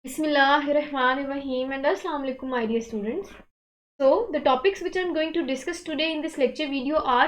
Bismillahirrahmanirrahim and Assalamu alaikum my dear students. So the topics which I am going to discuss today in this lecture video are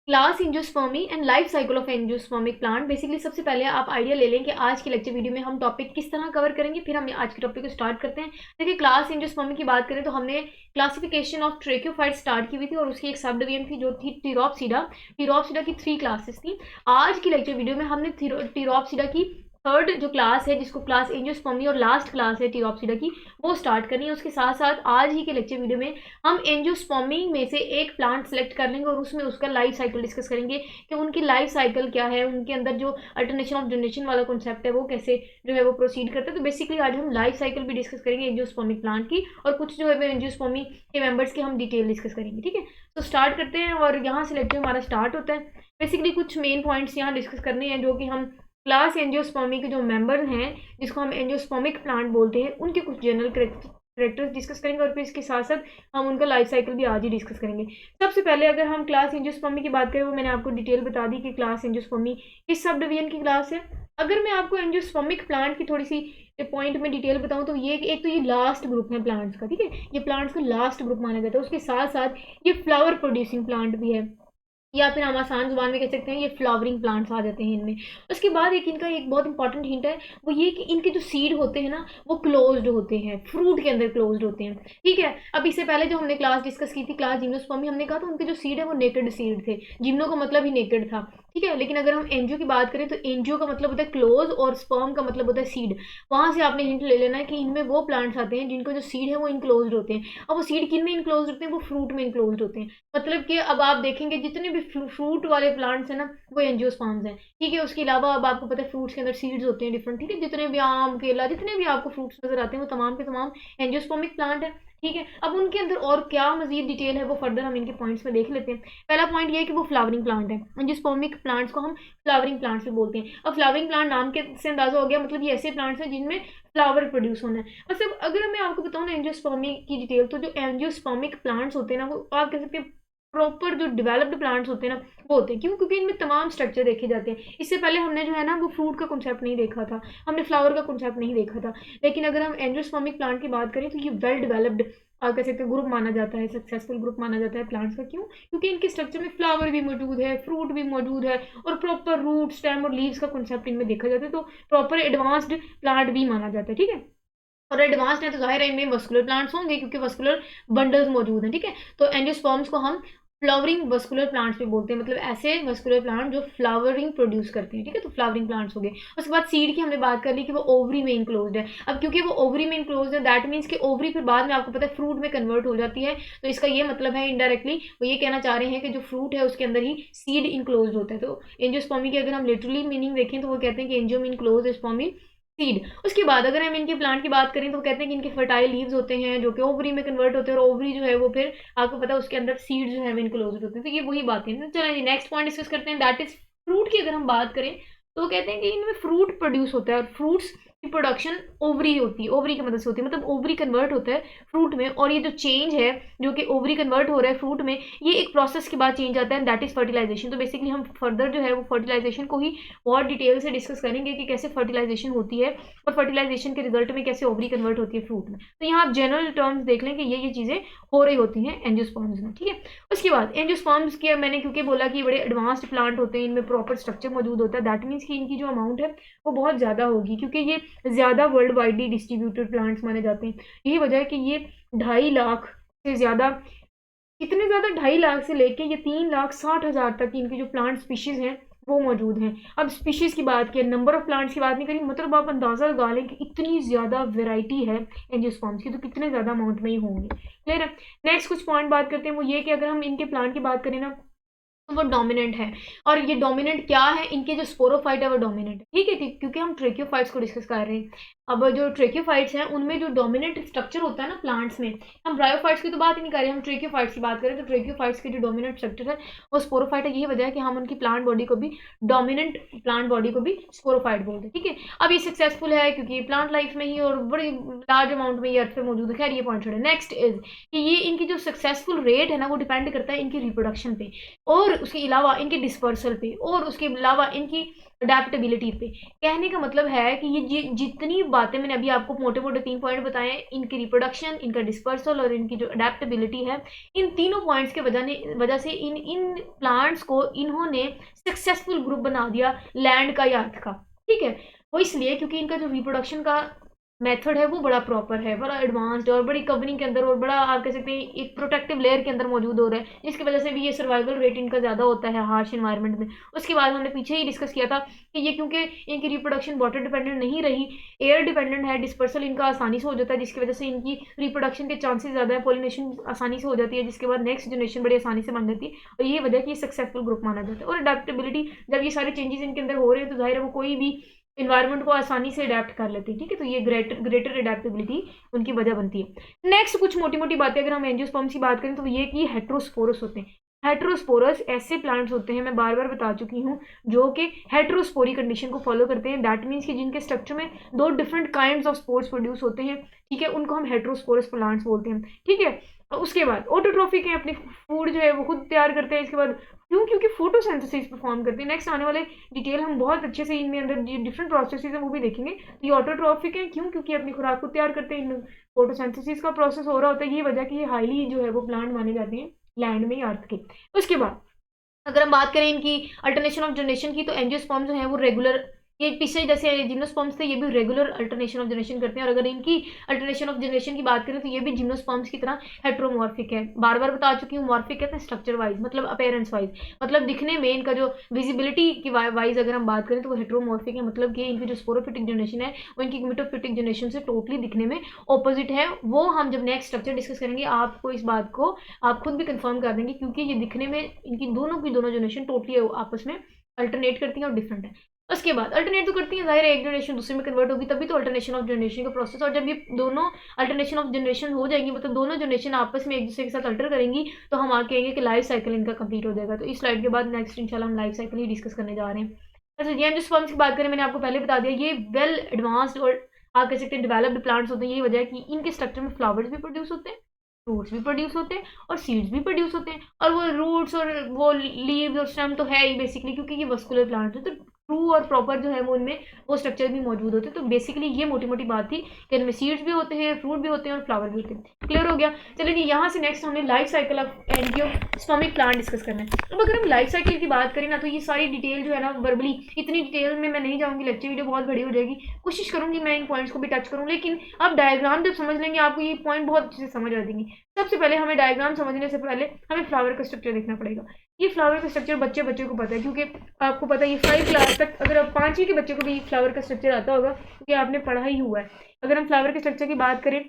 class angiospermae and life cycle of angiospermic plant. Basically सबसे पहले आप idea ले लें कि आज की lecture video में हम टॉपिक किस तरह कवर करेंगे, फिर हम आज के टॉपिक को स्टार्ट करते हैं। देखिए, क्लास एंजियोस्पर्मी की बात करें तो हमने क्लासिफिकेशन ऑफ ट्रेक्योफाइट स्टार्ट की हुई थी और उसकी एक सब डिवीजन थी जो थी टिरोप्सिडा। टिरोप्सिडा की 3 क्लासेस थी। आज की लेक्चर वीडियो में हमने टिरोप्सिडा की थर्ड जो क्लास है, जिसको क्लास एंजियोस्पर्मी और लास्ट क्लास है टिरोप्सिडा की, वो स्टार्ट करनी है। उसके साथ साथ आज ही के लेक्चर वीडियो में हम एंजियोस्पर्मी में से एक प्लांट सेलेक्ट कर लेंगे और उसमें उसका लाइफ साइकिल डिस्कस करेंगे कि उनकी लाइफ साइकिल क्या है, उनके अंदर जो अल्टरनेशन ऑफ जनरेशन वाला कॉन्सेप्ट है वो कैसे जो है वो प्रोसीड करता है। तो बेसिकली आज हम लाइफ साइकिल भी डिस्कस करेंगे एंजियोस्पर्मिक प्लांट की, और कुछ जो है एंजियोस्पर्मी के मेंबर्स की हम डिटेल डिस्कस करेंगे। ठीक है, तो स्टार्ट करते हैं और यहाँ से लेक्चर हमारा स्टार्ट होता है। बेसिकली कुछ मेन पॉइंट्स यहाँ डिस्कस करने हैं जो कि हम क्लास एंजियोस्पर्मी के जो मेंबर हैं, जिसको हम एंजियोस्पर्मिक प्लांट बोलते हैं, उनके कुछ जनरल कैरेक्टर्स डिस्कस करेंगे और फिर इसके साथ साथ हम उनका लाइफ साइकिल भी आज ही डिस्कस करेंगे। सबसे पहले अगर हम क्लास एंजियोस्पर्मी की बात करें, वो मैंने आपको डिटेल बता दी कि क्लास एंजियोस्पर्मी किस सब डिवीजन की क्लास है। अगर मैं आपको एंजियोस्पर्मिक प्लांट की थोड़ी सी पॉइंट में डिटेल बताऊं तो ये एक तो ये लास्ट ग्रुप है प्लांट्स का। ठीक है, ये प्लांट्स का लास्ट ग्रुप माना जाता है। उसके साथ साथ ये फ्लावर प्रोड्यूसिंग प्लांट भी है, या फिर हम आसान जुबान में कह सकते हैं ये फ्लावरिंग प्लांट्स आ जाते हैं इनमें। उसके बाद एक इनका एक बहुत इंपॉर्टेंट हिंट है, वो ये कि इनके जो सीड होते हैं ना, वो क्लोज्ड होते हैं, फ्रूट के अंदर क्लोज्ड होते हैं। ठीक है, अब इससे पहले जो हमने क्लास डिस्कस की थी क्लास जिम्नोस्पर्मी, हमने कहा था उनके जो सीड है वो नेकेड सीड थे। जिम्नो का मतलब ही नेकेड था। ठीक है, लेकिन अगर हम एनजीओ की बात करें तो एनजीओ का मतलब होता है क्लोज और स्पर्म का मतलब होता है सीड। वहां से आपने हिंट ले लेना है कि इनमें वो प्लांट्स आते हैं जिनको जो सीड है वो इनक्लोज होते हैं। अब वो सीड किन में इनक्लोज होते हैं? वो फ्रूट में इनक्लोज होते हैं। मतलब कि अब आप देखेंगे जितने भी फ्रूट वाले प्लांट्स हैं ना, वो एंजियोस्पर्म्स हैं। ठीक है, उसके अलावा अब आपको पता है फ्रूट्स के अंदर सीड्स होते हैं डिफरेंट। ठीक है, जितने भी आम केला जितने भी आपको फ्रूट्स नजर आते हैं वो तमाम के तमाम एंजियोस्पर्मिक प्लांट है। ठीक है, अब उनके अंदर और क्या मजीद डिटेल है वो फर्दर हम इनके पॉइंट्स में देख लेते हैं। पहला पॉइंट ये है कि वो फ्लावरिंग प्लांट है। एंजियोस्पर्मिक प्लांट्स को हम फ्लावरिंग प्लांट्स भी बोलते हैं। अब फ्लावरिंग प्लांट नाम के से अंदाजा हो गया, मतलब ये ऐसे प्लांट्स हैं जिनमें फ्लावर प्रोड्यूस होना है। मतलब अगर मैं आपको बताऊँ ना एंजियोस्पर्मी की डिटेल, तो जो एंजियोस्पर्मिक प्लांट्स होते हैं ना, वो आप कह सकते हैं प्रॉपर जो डेवलप्ड प्लांट्स होते हैं ना, वो होते हैं। क्यों? क्योंकि इनमें तमाम स्ट्रक्चर देखे जाते हैं। इससे पहले हमने जो है ना वो फ्रूट का कॉन्सेप्ट नहीं देखा था, हमने फ्लावर का कॉन्सेप्ट नहीं देखा था। लेकिन अगर हम एंजियोस्पर्मिक प्लांट की बात करें तो ये वेल डेवलप्ड आप कह सकते हैं ग्रुप माना जाता है, सक्सेसफुल ग्रुप माना जाता है प्लांट्स का। क्यों? क्योंकि इनके स्ट्रक्चर में फ्लावर भी मौजूद है, फ्रूट भी मौजूद है, और प्रॉपर रूट स्टेम और लीव्स का कॉन्सेप्ट इनमें देखा जाता है। तो प्रॉपर एडवांस्ड प्लांट भी माना जाता है। ठीक है, और एडवांस्ड है तो जाहिर है इनमें वस्कुलर प्लांट्स होंगे क्योंकि वस्कुलर बंडल्स मौजूद हैं। ठीक है, तो एंजियोस्पर्म्स को हम फ्लावरिंग वस्कुलर प्लांट्स भी बोलते हैं, मतलब ऐसे वस्कुलर प्लांट जो फ्लावरिंग प्रोड्यूस करते हैं। ठीक है, तो फ्लावरिंग प्लांट्स हो गए। उसके बाद सीड की हमने बात कर ली कि वो ओवरी में इनक्लोज्ड है। अब क्योंकि वो ओवरी में इनक्लोज्ड है, दैट मीन्स कि ओवरी फिर बाद में आपको पता है फ्रूट में कन्वर्ट हो जाती है। तो इसका ये मतलब है इनडायरेक्टली वो ये कहना चाह रहे हैं कि जो फ्रूट है उसके अंदर ही सीड इनक्लोज्ड होता है। तो एंजियोस्पर्मी की अगर हम लिटरली मीनिंग देखें तो वो कहते हैं कि एंजियो मीन क्लोज, स्पर्मी सीड। उसके बाद अगर हम इनके प्लांट की बात करें तो कहते हैं कि इनके फर्टाइल लीव्स होते हैं जो कि ओवरी में कन्वर्ट होते हैं, और ओवरी जो है वो फिर आपको पता है उसके अंदर सीड जो है वो इनक्लोज होते हैं। तो ये वही बात है। चलें जी, नेक्स्ट पॉइंट डिस्कस करते हैं, दैट इज फ्रूट की अगर हम बात करें तो कहते हैं कि इनमें फ्रूट प्रोड्यूस होता है, और फ्रूट्स की प्रोडक्शन ओवरी होती है, ओवरी की मदद से होती है। मतलब ओवरी कन्वर्ट होता है फ्रूट में, और ये जो चेंज है जो कि ओवरी कन्वर्ट हो रहा है फ्रूट में, ये एक प्रोसेस के बाद चेंज आता है, दैट इज फर्टिलाइजेशन। तो बेसिकली हम फर्दर जो है वो फर्टिलाइजेशन को ही बहुत डिटेल से डिस्कस करेंगे कि कैसे फर्टिलाइजेशन होती है और फर्टिलाइजेशन के रिजल्ट में कैसे ओवरी कन्वर्ट होती है फ्रूट में। तो यहाँ आप जनरल टर्म्स देख लें कि ये चीज़ें हो रही होती हैं एंजियोस्पर्म्स में। ठीक है, उसके बाद एंजियोस्पर्म्स की मैंने क्योंकि बोला कि बड़े एडवांस्ड प्लांट होते हैं, इनमें प्रॉपर स्ट्रक्चर मौजूद होता है, दैट मीन्स कि इनकी जो अमाउंट है वो बहुत ज़्यादा होगी, क्योंकि ये ज़्यादा वर्ल्ड वाइडली डिस्ट्रीब्यूटेड प्लांट्स माने जाते हैं। यही वजह है कि ये 2.5 लाख से ज़्यादा, कितने ज़्यादा 2.5 लाख से लेके ये 3,60,000 तक की इनकी जो प्लांट स्पीशीज़ हैं वो मौजूद हैं। अब स्पीशीज़ की बात की, नंबर ऑफ प्लांट्स की बात नहीं करी, मतलब आप अंदाज़ा लगा लें कि इतनी ज़्यादा वेराइटी है एंजियोस्पर्म्स की, तो कितने ज़्यादा अमाउंट में ही होंगे। क्लियर है। नेक्स्ट कुछ पॉइंट बात करते हैं, वो ये कि अगर हम इनके प्लांट की बात करें ना तो वो डोमिनेंट है। और ये डोमिनेंट क्या है? इनके जो स्पोरोफाइट है वो डोमिनेंट है। ठीक है, ठीक, क्योंकि हम ट्रेक्योफाइट्स को डिस्कस कर रहे हैं। अब जो ट्रेक्योफाइट्स हैं उनमें जो डोमिनेंट स्ट्रक्चर होता है ना प्लांट्स में, हम ब्रायोफाइट्स की तो बात ही नहीं कर रहे, हम ट्रेक्योफाइट्स की बात करें तो ट्रेक्योफाइट्स की जो डोमिनेंट स्ट्रक्चर है वो स्पोरोफाइट है। यही वजह है कि हम उनकी प्लांट बॉडी को भी डोमिनेंट प्लांट बॉडी को भी स्पोरोफाइट बोलते हैं। ठीक है, अब ये सक्सेसफुल है क्योंकि प्लांट लाइफ में ही और बड़ी लार्ज अमाउंट में ये अर्थ पे मौजूद है। खैर ये पॉइंट छोड़े। नेक्स्ट इज कि ये इनकी जो सक्सेसफुल रेट है ना वो डिपेंड करता है इनकी रिप्रोडक्शन पे, और उसके अलावा इनके डिस्पर्सल पे, और उसके अलावा इनकी अडेप्टेबिलिटी पे। कहने का मतलब है कि ये जितनी बातें मैंने अभी आपको मोटे मोटे 3 पॉइंट बताए हैं, इनकी रिप्रोडक्शन, इनका डिस्पर्सल और इनकी जो अडेप्टेबिलिटी है, इन तीनों पॉइंट्स के वजह से इन इन प्लांट्स को इन्होंने सक्सेसफुल ग्रुप बना दिया लैंड का या अर्थ का। ठीक है, वो इसलिए क्योंकि इनका जो रिप्रोडक्शन का मेथड है वो बड़ा प्रॉपर है, बड़ा एडवांस्ड और बड़ी कवरिंग के अंदर और बड़ा आप कह सकते हैं एक प्रोटेक्टिव लेयर के अंदर मौजूद हो रहा है, जिसकी वजह से भी ये सर्वाइवल रेट इनका ज़्यादा होता है हार्श इन्वायरमेंट में। उसके बाद हमने पीछे ही डिस्कस किया था कि ये क्योंकि इनकी रिप्रोडक्शन वाटर डिपेंडेंट नहीं रही, एयर डिपेंडेंट है, डिस्पर्सल इनका आसानी से हो जाता है, जिसकी वजह से इनकी रिप्रोडक्शन के चांसेस ज़्यादा है, पॉलिनेशन आसानी से हो जाती है, जिसके बाद नेक्स्ट जनरेशन बड़ी आसानी से बन जाती है, और ये वजह कि ये सक्सेसफुल ग्रुप माना जाता है। और अडेप्टेबिलिटी, जब ये सारे चेंजेस इनके अंदर हो रहे हैं तो जाहिर है वो कोई भी इन्वायरमेंट को आसानी से अडेप्ट कर लेती है। ठीक है, तो ये ग्रेटर अडेप्टेबिलिटी उनकी वजह बनती है। नेक्स्ट कुछ मोटी मोटी बातें अगर हम एंजियोस्पर्म्स की बात करें तो ये कि हेट्रोस्पोरस होते हैं। हेट्रोस्पोरस ऐसे प्लांट्स होते हैं, मैं बार बार बता चुकी हूँ, जो कि हेट्रोस्पोरी कंडीशन को फॉलो करते हैं। दैट मीन्स कि जिनके स्ट्रक्चर में दो different kinds of spores produce होते हैं। ठीक है, उनको हम हेट्रोस्पोरस प्लांट्स बोलते हैं। ठीक है, उसके बाद ऑटोट्रॉफिक है, अपनी फूड जो है वो खुद तैयार करते हैं। इसके बाद क्यों? क्योंकि फोटोसिंथेसिस परफॉर्म करते हैं। नेक्स्ट आने वाले डिटेल हम बहुत अच्छे से इनमें अंदर डिफरेंट प्रोसेसेस हैं वो भी देखेंगे। तो ये ऑटोट्रॉफिक है क्यों? क्योंकि अपनी खुराक को तैयार करते हैं, फोटोसिंथेसिस का प्रोसेस हो रहा होता है, ये वजह कि ये हाईली जो है वो प्लांट माने जाते हैं लैंड में या अर्थ के। उसके बाद अगर हम बात करें इनकी अल्टरनेशन ऑफ जनरेशन की, तो एंजियोस्पर्म जो है वो रेगुलर, ये पीछे जैसे जिम्नोस्पर्म्स थे ये भी रेगुलर अल्टरनेशन ऑफ जनरेशन करते हैं। और अगर इनकी अल्टरनेशन ऑफ जनरेशन की बात करें तो ये भी जिम्नोस्पर्म्स की तरह हेट्रोमॉर्फिक है। बार बार बता चुकी हूँ, मॉर्फिक कहते हैं स्ट्रक्चर वाइज, मतलब अपेयरेंस वाइज, मतलब दिखने में इनका जो विजिबिलिटी की वाइज अगर हम बात करें तो वो हेट्रोमॉर्फिक है। मतलब कि इनकी जो स्पोरोफिटिक जनरेशन है वो इनकी मिटोफिटिक जनरेशन से टोटली दिखने में ऑपोजिट है। वो हम जब नेक्स्ट स्ट्रक्चर डिस्कस करेंगे आपको इस बात को आप खुद भी कंफर्म कर देंगे, क्योंकि ये दिखने में इनकी दोनों की दोनों जनरेशन टोटली आपस में अल्टरनेट करती हैं और डिफरेंट है। उसके बाद अल्टरनेट तो करती है, जाहिर है एक जनरेशन दूसरे में कन्वर्ट होगी तभी तो अल्टरनेशन ऑफ जनरेशन का प्रोसेस। और जब ये दोनों अल्टरनेशन ऑफ जनरेशन हो जाएंगी, मतलब दोनों जनरेशन आपस में एक दूसरे के साथ अल्टर करेंगी, तो हम आगे कहेंगे कि लाइफ साइकिल इनका कंप्लीट हो जाएगा। तो इस स्लाइड के बाद नेक्स्ट इंशाल्लाह हम लाइफ साइकिल ही डिस्कस करने जा रहे हैं। अच्छा, ये जो स्पर्म्स की बात करें, मैंने आपको पहले बता दिया, ये वेल एडवांस्ड और आप कह सकते हैं डेवलप्ड प्लांट्स होते हैं। यही वजह है कि इनके स्ट्रक्चर में फ्लावर्स भी प्रोड्यूस होते हैं, फ्रूट्स भी प्रोड्यूस होते हैं और सीड्स भी प्रोड्यूस होते हैं। और वो रूट्स और वो लीव्स और स्टेम तो है ही बेसिकली, क्योंकि ये वस्कुलर प्लांट है, तो ट्रू और प्रॉपर जो है वो उनमें वो स्ट्रक्चर भी मौजूद होते हैं। तो बेसिकली ये मोटी मोटी बात थी कि इनमें सीड्स भी होते हैं, फ्रूट भी होते हैं और फ्लावर भी होते हैं। क्लियर हो गया? चलिए जी, यहाँ से नेक्स्ट हमने life cycle of angiospermic plant discuss करना है। अब अगर हम लाइफ साइकिल की बात करें ना, तो ये सारी डिटेल जो है ना वर्बली, इतनी डिटेल में मैं नहीं जाऊँगी, लेक्चर वीडियो बहुत बड़ी हो जाएगी। कोशिश करूँगी मैं इन पॉइंट्स को भी टच करूँ, लेकिन आप डायग्राम जब समझ लेंगे आपको ये पॉइंट बहुत अच्छे से समझ आ जाएंगे। सबसे पहले हमें डायग्राम समझने से पहले हमें फ्लावर का स्ट्रक्चर देखना पड़ेगा। ये फ्लावर का स्ट्रक्चर बच्चे को पता है, क्योंकि आपको पता है ये 5 क्लास तक, अगर आप 5वीं के बच्चे को भी फ्लावर का स्ट्रक्चर आता होगा क्योंकि आपने पढ़ा ही हुआ है। अगर हम फ्लावर के स्ट्रक्चर की बात करें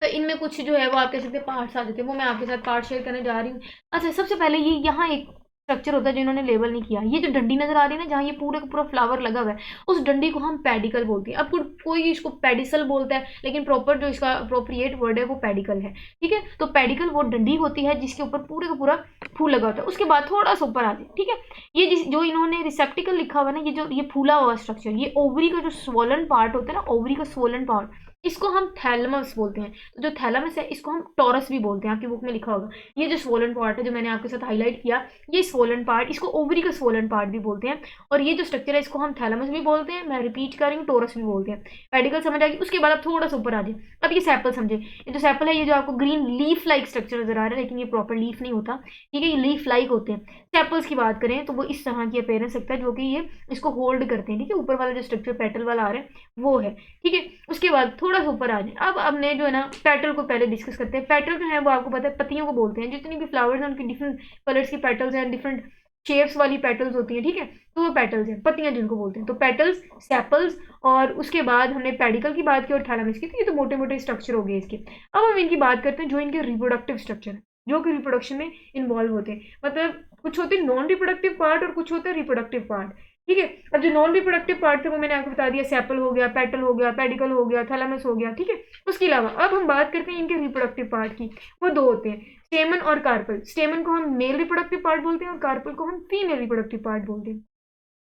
तो इनमें कुछ जो है वो आप कह सकते हैं पार्ट्स आ जाते हैं, वो मैं आपके साथ पार्ट शेयर करने जा रही हूँ। अच्छा, सबसे पहले ये यहाँ एक स्ट्रक्चर होता है जो इन्होंने लेबल नहीं किया। ये जो डंडी नजर आ रही है ना, जहाँ ये पूरे का पूरा फ्लावर लगा हुआ है, उस डंडी को हम पेडिकल बोलते हैं। अब कोई इसको पेडिसल बोलता है, लेकिन प्रॉपर जो इसका अप्रोप्रिएट वर्ड है वो पेडिकल है। ठीक है, तो पेडिकल वो डंडी होती है जिसके ऊपर पूरे का पूरा फूल लगा होता है। उसके बाद थोड़ा सा ऊपर आ जाए, ठीक है, ये जो इन्होंने रिसेप्टिकल लिखा हुआ है ना, ये फूला हुआ स्ट्रक्चर, ये ओवरी का जो स्वोलन पार्ट होता है ना, ओवरी का स्वोलन पार्ट, इसको हम थैलमस बोलते हैं। तो जो थैलमस है इसको हम टॉरस भी बोलते हैं, आपकी बुक में लिखा होगा। ये जो स्वोलन पार्ट है जो मैंने आपके साथ हाईलाइट किया, ये स्वोलन पार्ट, इसको ओवरी का स्वोलन पार्ट भी बोलते हैं। और ये जो स्ट्रक्चर है इसको हम थैलमस भी बोलते हैं, मैं रिपीट कर रही हूँ, टॉरस भी बोलते हैं। पेडिकल समझ आ गई? उसके बाद आप थोड़ा सा ऊपर आ जाए। अब ये सैपल समझे, ये जो सैपल है, ये जो आपको ग्रीन लीफ लाइक स्ट्रक्चर नजर आ रहा है, लेकिन ये प्रॉपर लीफ नहीं होता, ठीक है, ये लीफ लाइक होते हैं। सैपल्स की बात करें तो वो इस तरह की अपेयरेंस रखता है, जो कि ये इसको होल्ड करते हैं। ठीक है, ऊपर वाला जो स्ट्रक्चर पेटल वाला आ रहा है वो है। ठीक है, उसके बाद थोड़ा सा ऊपर आ जाए। अब हमने जो है ना पेटल को पहले डिस्कस करते हैं। पेटल जो है वो आपको पता है पत्तियों को बोलते हैं। जितनी भी फ्लावर्स हैं उनकी डिफरेंट कलर्स की पेटल्स हैं, डिफरेंट शेप्स वाली पेटल्स होती हैं। ठीक है, तो वो पेटल्स हैं, पत्तियां जिनको बोलते हैं। तो पेटल्स, सेपल्स, और उसके बाद हमने पेडिकल की बात की और थैलमस की। तो ये तो मोटे मोटे स्ट्रक्चर हो गए इसके। अब हम इनकी बात करते हैं जो इनके रिप्रोडक्टिव स्ट्रक्चर है, जो कि रिप्रोडक्शन में इन्वॉल्व होते हैं। मतलब कुछ होते हैं नॉन रिप्रोडक्टिव पार्ट और कुछ होते हैं रिप्रोडक्टिव पार्ट। ठीक है, अब जो नॉन रिप्रोडक्टिव पार्ट थे वो मैंने आपको बता दिया, सेपल हो गया, पेटल हो गया, पेडिकल हो गया, थैलेमस हो गया। ठीक है, उसके अलावा अब हम बात करते हैं इनके रिप्रोडक्टिव पार्ट की। वो दो होते हैं, स्टेमन और कार्पल। स्टेमन को हम मेल रिप्रोडक्टिव पार्ट बोलते हैं और कार्पल को हम फीमेल रिप्रोडक्टिव पार्ट बोलते हैं।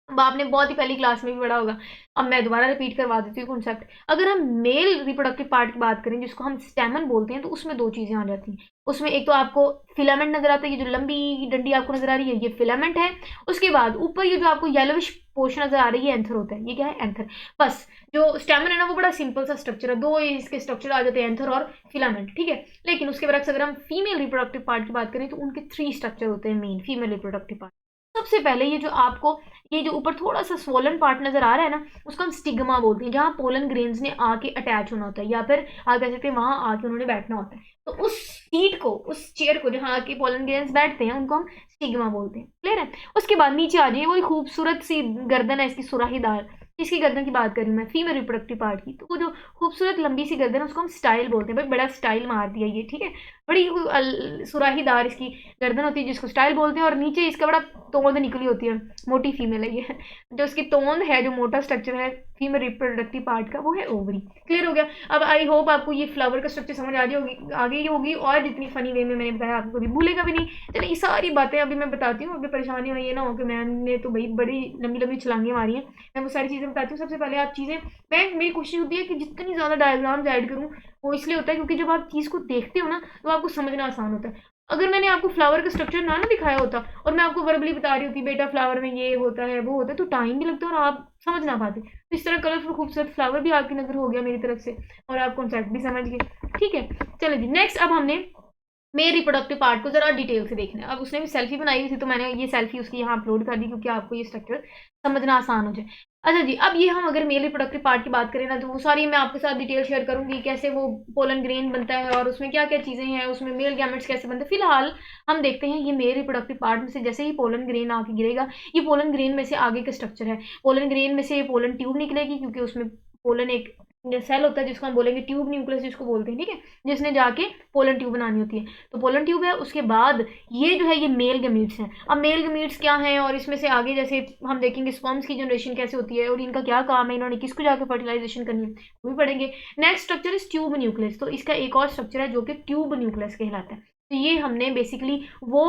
अब आपने बहुत ही पहली क्लास में भी पढ़ा होगा, अब मैं दोबारा रिपीट करवा देती हूँ कॉन्सेप्ट। अगर हम मेल रिप्रोडक्टिव पार्ट की बात करें जिसको हम स्टेमन बोलते हैं, तो उसमें दो चीज़ें आ जाती हैं। उसमें एक तो आपको फिलामेंट नजर आता है, ये जो लंबी डंडी आपको नजर आ रही है ये फिलामेंट है। उसके बाद ऊपर ये जो आपको येलोविश पोर्शन नजर आ रही है एंथर होता है। ये क्या है? एंथर। बस जो स्टेमन है ना वो बड़ा सिंपल सा स्ट्रक्चर है, दो इसके स्ट्रक्चर आ जाते हैं, एंथर और फिलामेंट, ठीक है। लेकिन उसके बरक्स अगर हम फीमेल रिप्रोडक्टिव पार्ट की बात करें तो उनके 3 स्ट्रक्चर होते हैं मेन फीमेल रिप्रोडक्टिव पार्ट। सबसे पहले ये जो आपको ये जो ऊपर थोड़ा सा स्वोलन पार्ट नजर आ रहा है ना, उसको हम स्टिग्मा बोलते हैं, जहाँ पोलन ग्रेन्स ने आके अटैच होना होता है, या फिर आप कह सकते हैं वहां आके उन्होंने बैठना होता है। तो उस सीट को, उस चेयर को जहाँ आके पोलन ग्रेन्स बैठते हैं, उनको हम स्टिग्मा बोलते हैं। क्लियर है? उसके बाद नीचे आ जाइए, वही खूबसूरत सी गर्दन है इसकी सुराहीदार, इसकी गर्दन की बात कर रही हूँ मैं, फीमेल रिप्रोडक्टिव पार्ट की। तो वो जो खूबसूरत लंबी सी गर्दन है उसको हम स्टाइल बोलते हैं, भाई बड़ा स्टाइल मार दिया ये, ठीक है। बड़ी सुराहीदार इसकी गर्दन होती है जिसको स्टाइल बोलते हैं, और नीचे इसका बड़ा तोंद निकली होती है, मोटी फीमेल है ये। जो इसकी तोंद है, जो मोटा स्ट्रक्चर है फीमेल रिप्रोडक्टिव पार्ट का, वो है ओवरी। क्लियर हो गया? अब आई होप आपको ये फ्लावर का स्ट्रक्चर समझ आ गई होगी, और जितनी फनी वे में मैंने बताया आपको कभी भूलेगा भी नहीं। चलिए ये सारी बातें अभी मैं बताती हूँ, अभी परेशानी हो ये ना हो कि मैंने तो भाई बड़ी लंबी लंबी छलांगे मारी हैं। मैं वो सारी चीज़ें बताती हूँ। सबसे पहले आप चीज़ें, मेरी कोशिश होती है कि जितनी ज़्यादा डायग्राम्स ऐड करूँ, वो इसलिए होता है क्योंकि जब आप चीज़ को देखते हो ना तो आपको समझना आसान होता है। अगर मैंने आपको फ्लावर का स्ट्रक्चर ना दिखाया होता और मैं आपको वर्बली बता रही होती बेटा फ्लावर में ये होता है वो होता है, तो टाइम भी लगता है और आप समझ ना पाते। तो इस तरह कलरफुल खूबसूरत फ्लावर भी आपकी नजर हो गया मेरी तरफ से, और आप कॉन्सेप्ट भी समझ गए। ठीक है, चलो जी नेक्स्ट। अब हमने मेरे रिप्रोडक्टिव पार्ट को जरा डिटेल से देखना है। अब उसने भी सेल्फी बनाई हुई थी तो मैंने ये सेल्फी उसकी यहाँ अपलोड कर दी क्योंकि आपको ये स्ट्रक्चर समझना आसान हो जाए। अच्छा जी, अब ये हम अगर मेल रिप्रोडक्टिव पार्ट की बात करें ना, तो वो सारी मैं आपके साथ डिटेल शेयर करूंगी, कैसे वो पोलन ग्रेन बनता है और उसमें क्या क्या चीज़ें हैं, उसमें मेल गैमेट्स कैसे बनते हैं। फिलहाल हम देखते हैं ये मेल रिप्रोडक्टिव पार्ट में से जैसे ही पोलन ग्रेन आके गिरेगा, ये पोलन ग्रेन में से आगे का स्ट्रक्चर है। पोलन ग्रेन में से पोलन ट्यूब निकलेगी, क्योंकि उसमें पोलन एक सेल होता है जिसको हम बोलेंगे ट्यूब न्यूक्लियस जिसको बोलते हैं, ठीक है, जिसने जाके पोलन ट्यूब बनानी होती है। तो पोलन ट्यूब है, उसके बाद ये जो है ये मेल गमीट्स हैं। अब मेल गमीट्स क्या हैं, और इसमें से आगे जैसे हम देखेंगे स्पर्म्स की जनरेशन कैसे होती है और इनका क्या काम है, इन्होंने किसको जाकर फर्टिलाइजेशन करनी है, वो भी पढ़ेंगे। Next structure is tube nucleus. तो इसका एक और स्ट्रक्चर है जो कि ट्यूब न्यूक्लियस कहलाता है। तो ये हमने बेसिकली वो